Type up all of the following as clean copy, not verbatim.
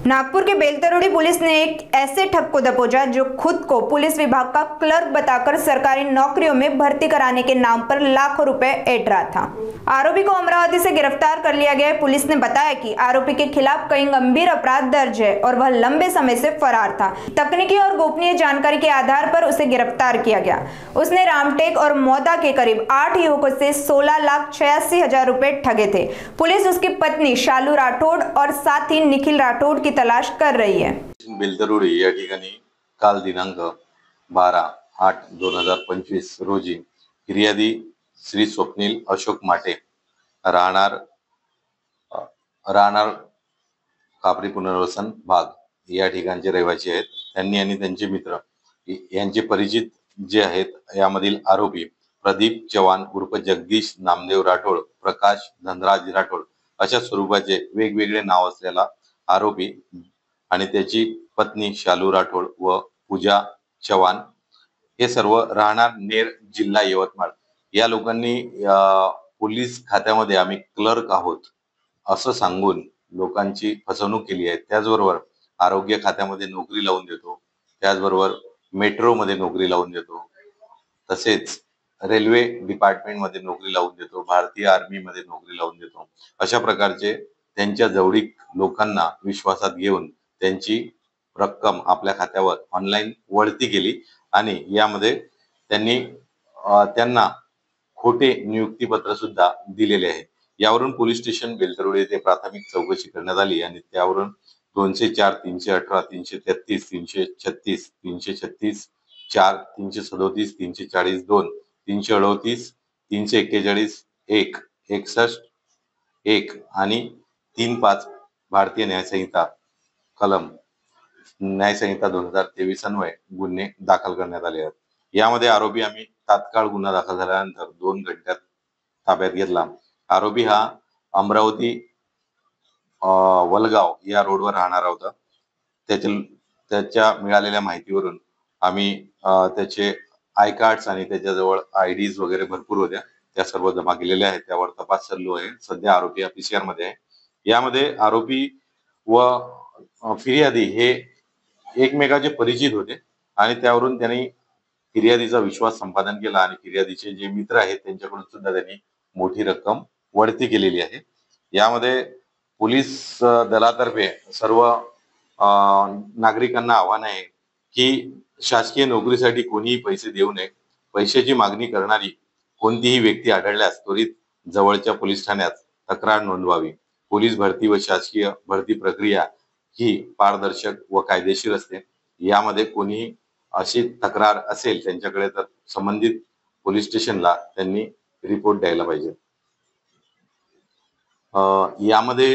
नागपुर के Beltarodi police ने एक ऐसे ठग को दबोचा जो खुद को पुलिस विभाग का क्लर्क बताकर सरकारी नौकरियों में भर्ती कराने के नाम पर लाखों रुपए ऐंठ रहा था। आरोपी को अमरावती से गिरफ्तार कर लिया गया है। पुलिस ने बताया कि आरोपी के खिलाफ कई गंभीर अपराध दर्ज है और वह लंबे समय से फरार था। तकनीकी और गोपनीय जानकारी के आधार पर उसे गिरफ्तार किया गया। उसने रामटेक और मौदा के करीब 8 युवकों से 16,86,000 रुपए ठगे थे। पुलिस उसकी पत्नी शालू राठौड़ और साथी निखिल राठौड़ की तलाश कर रही है। बेलतरोड़ी या ठिकाणी काल दिनांक 12/8/2025 रोजी फिर्यादी श्री स्वप्नील अशोक माटे राहणार कापरी पुनर्वसन भाग या ठिकाणचे रहिवासी आहेत। त्यांनी आणि त्यांचे मित्र यांचे परिचित जे आहेत यामधील आरोपी प्रदीप चव्हाण उर्फ जगदीश नामदेव राठोड, प्रकाश धनराज राठोड अशा स्वरूपाचे वेगवेगळे नाव असलेला आरोपी आणि त्याची पत्नी शालू राठोड व पूजा चव्हाण हे सर्व राहणार नेर जिल्हा यवतमाळ या लोकांनी पोलीस खात्यामध्ये आम्ही क्लर्क आहोत असं सांगून लोकांची फसवणूक केली आहे। त्याचबरोबर आरोग्य खात्यामध्ये नोकरी लावून देतो, त्याचबरोबर मेट्रोमध्ये नोकरी लावून देतो, तसेच रेल्वे डिपार्टमेंट मध्ये नोकरी लावून देतो, भारतीय आर्मी मध्ये नोकरी लावून देतो। अशा प्रकारचे त्यांच्या जवळीक लोकांना विश्वासात घेऊन त्यांची रक्कम आपल्या खात्यावर ऑनलाईन वळती केली आणि यामध्ये त्यांनी त्यांना खोटे नियुक्तीपत्र सुद्धा दिलेले आहे। यावरून पोलीस स्टेशन बेलतरोडी येथे प्राथमिक चौकशी करण्यात आली आणि त्यावरून 204, 318, 333, 336, 336, 4, 337, 340, 2, 338, 341, 1, 61, 1 आणि 3-5 भारतीय न्यायसंहिता कलम न्यायसंहिता 2023 अन्वये गुन्हे दाखल करण्यात आले आहेत। यामध्ये आरोपी आम्ही तात्काळ गुन्हा दाखल झाल्यानंतर 2 घंट्यात ताब्यात घेतला। आरोपी हा अमरावती वलगाव या रोडवर राहणार होता। त्याच्या मिळालेल्या माहितीवरून आम्ही त्याचे आय कार्ड्स आणि त्याच्याजवळ आयडीज वगैरे भरपूर होत्या, त्या सर्व जमा केलेल्या आहेत। त्यावर तपास चालू आहे। सध्या आरोपी पीसीआर मध्ये आहे। यामध्ये आरोपी व फिर्यादी हे एकमेकाचे परिचित होते आणि त्यावरून त्यांनी फिर्यादीचा विश्वास संपादन केला आणि फिर्यादीचे जे मित्र आहेत त्यांच्याकडून सुद्धा त्यांनी मोठी रक्कम वळती केलेली आहे। यामध्ये पोलीस दलातर्फे सर्व नागरिकांना आव्हान आहे की शासकीय नोकरीसाठी कोणीही पैसे देऊ नये। पैशाची मागणी करणारी कोणतीही व्यक्ती आढळल्यास त्वरित जवळच्या पोलीस ठाण्यात तक्रार नोंदवावी। पोलीस भरती व शासकीय भरती प्रक्रिया ही पारदर्शक व कायदेशीर असते। यामध्ये कोणीही अशी तक्रार असेल त्यांच्याकडे तर संबंधित पोलीस स्टेशनला त्यांनी रिपोर्ट द्यायला पाहिजे। यामध्ये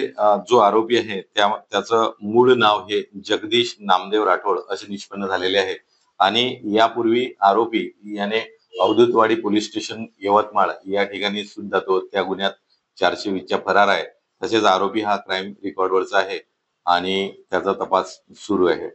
जो आरोपी आहे त्याचं मूळ नाव हे जगदीश नामदेव राठोड असे निष्पन्न झालेले आहे आणि यापूर्वी आरोपी याने अवधूतवाडी पोलीस स्टेशन यवतमाळ या ठिकाणी सुद्धा तो त्या गुन्ह्यात 420 च्या फरार आहे। तसेच आरोपी हा क्राईम रेकॉर्डवरचा आहे आणि त्याचा तपास सुरू आहे।